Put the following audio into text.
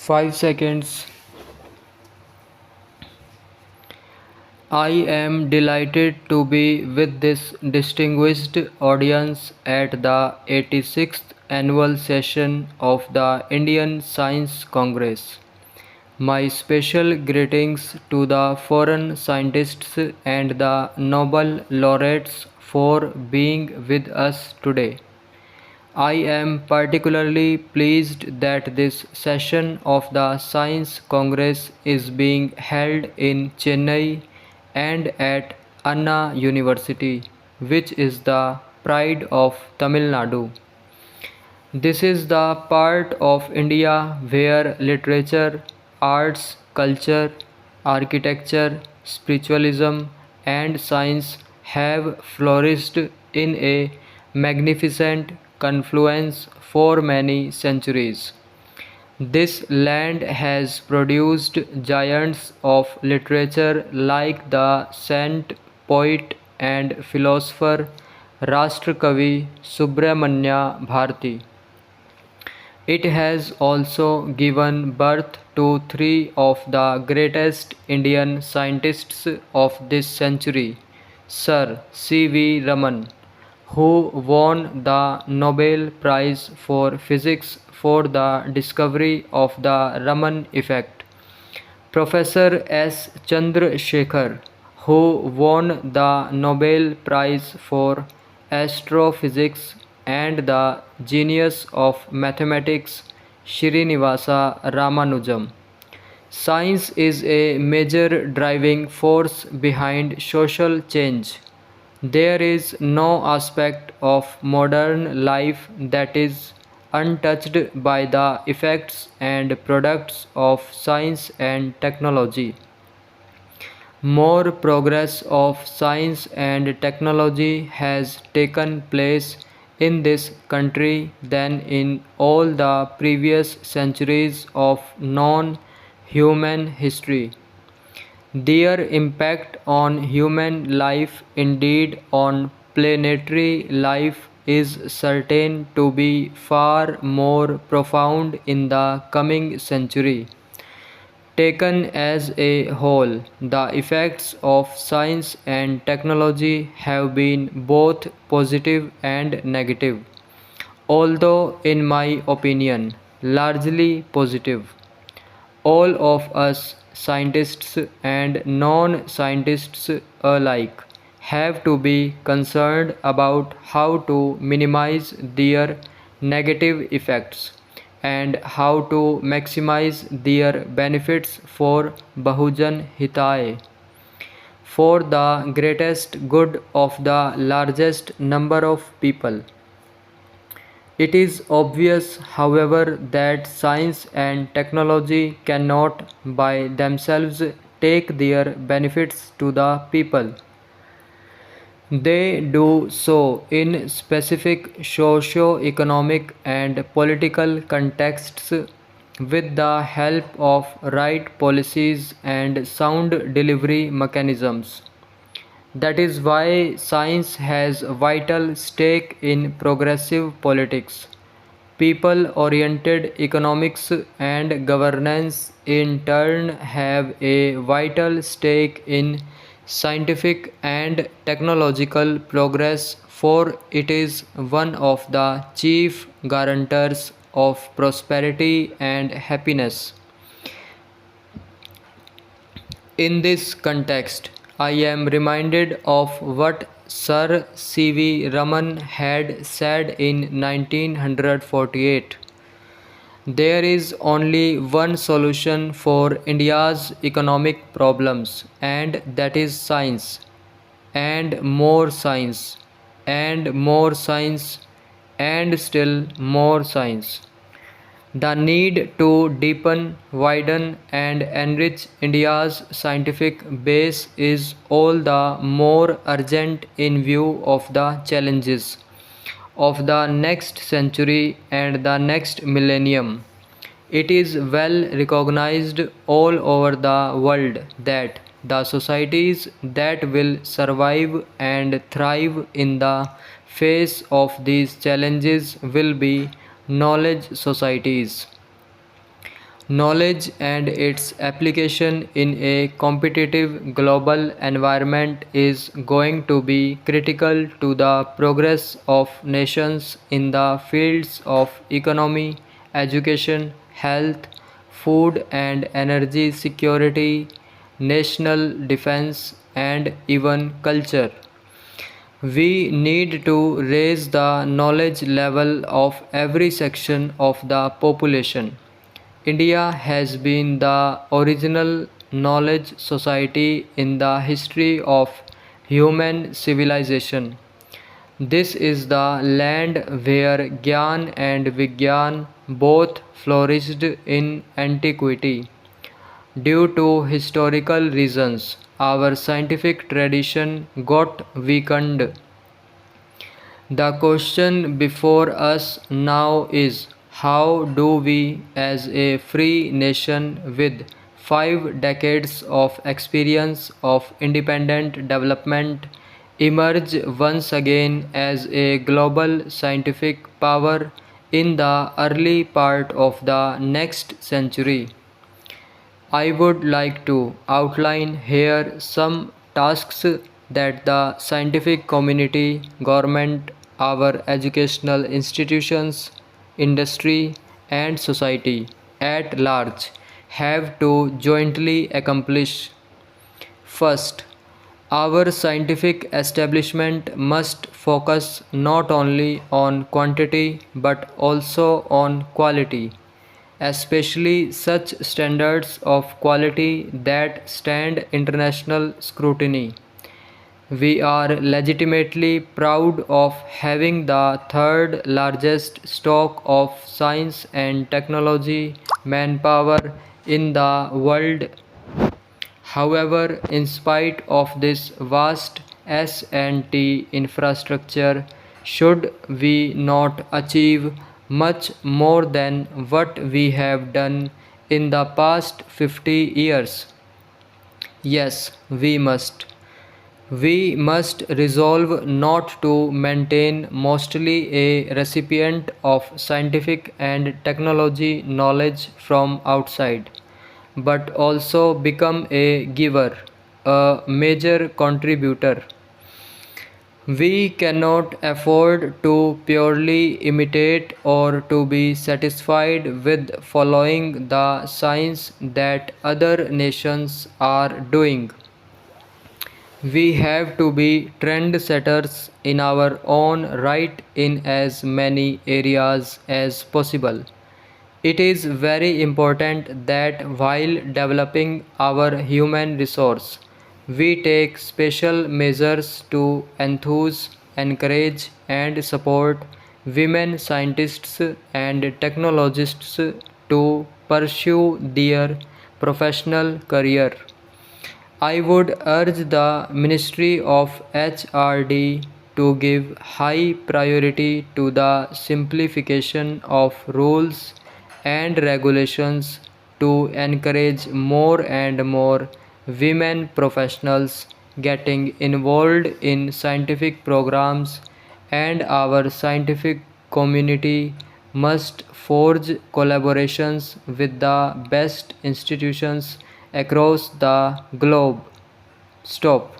5 seconds. I am delighted to be with this distinguished audience at the 86th annual session of the Indian Science Congress. My special greetings to the foreign scientists and the Nobel laureates for being with us today. I am particularly pleased that this session of the Science Congress is being held in Chennai and at Anna University, which is the pride of Tamil Nadu. This is the part of India where literature, arts, culture, architecture, spiritualism, and science have flourished in a magnificent confluence for many centuries. This land has produced giants of literature like the saint, poet, and philosopher Rashtrakavi Subramanya Bharati. It has also given birth to three of the greatest Indian scientists of this century: Sir C. V. Raman, who won the Nobel Prize for Physics for the discovery of the Raman effect; Professor S. Chandrasekhar, who won the Nobel Prize for Astrophysics; and the genius of mathematics Srinivasa Ramanujan. Science is a major driving force behind social change. There is no aspect of modern life that is untouched by the effects and products of science and technology. More progress of science and technology has taken place in this country than in all the previous centuries of known human history. Their impact on human life, indeed on planetary life, is certain to be far more profound in the coming century. Taken as a whole, the effects of science and technology have been both positive and negative, although, in my opinion, largely positive. All of us, scientists and non scientists alike, have to be concerned about how to minimize their negative effects and how to maximize their benefits for Bahujan Hitaye, for the greatest good of the largest number of people. It is obvious, however, that science and technology cannot by themselves take their benefits to the people. They do so in specific socio-economic and political contexts with the help of right policies and sound delivery mechanisms. That is why science has a vital stake in progressive politics. People oriented economics and governance, in turn, have a vital stake in scientific and technological progress, for it is one of the chief guarantors of prosperity and happiness. In this context, I am reminded of what Sir C. V. Raman had said in 1948. There is only one solution for India's economic problems, and that is science, and more science, and more science, and still more science. The need to deepen, widen, and enrich India's scientific base is all the more urgent in view of the challenges of the next century and the next millennium. It is well recognized all over the world that the societies that will survive and thrive in the face of these challenges will be knowledge societies. Knowledge and its application in a competitive global environment is going to be critical to the progress of nations in the fields of economy, education, health, food and energy security, national defense, and even culture. We need to raise the knowledge level of every section of the population. India has been the original knowledge society in the history of human civilization. This is the land where Gyan and Vigyan both flourished in antiquity. Due to historical reasons, our scientific tradition got weakened. The question before us now is, how do we, as a free nation with 5 decades of experience of independent development, emerge once again as a global scientific power in the early part of the next century? I would like to outline here some tasks that the scientific community, government, our educational institutions, industry, and society at large have to jointly accomplish. First, our scientific establishment must focus not only on quantity but also on quality, especially such standards of quality that stand international scrutiny. We are legitimately proud of having the third largest stock of science and technology manpower in the world. However, in spite of this vast S&T infrastructure, should we not achieve much more than what we have done in the past 50 years? Yes, we must. We must resolve not to maintain mostly a recipient of scientific and technology knowledge from outside, but also become a giver, a major contributor. We cannot afford to purely imitate or to be satisfied with following the science that other nations are doing. We have to be trendsetters in our own right in as many areas as possible. It is very important that while developing our human resource, we take special measures to enthuse, encourage, and support women scientists and technologists to pursue their professional career. I would urge the Ministry of HRD to give high priority to the simplification of rules and regulations to encourage more and more women professionals getting involved in scientific programs, and our scientific community must forge collaborations with the best institutions across the globe. Stop.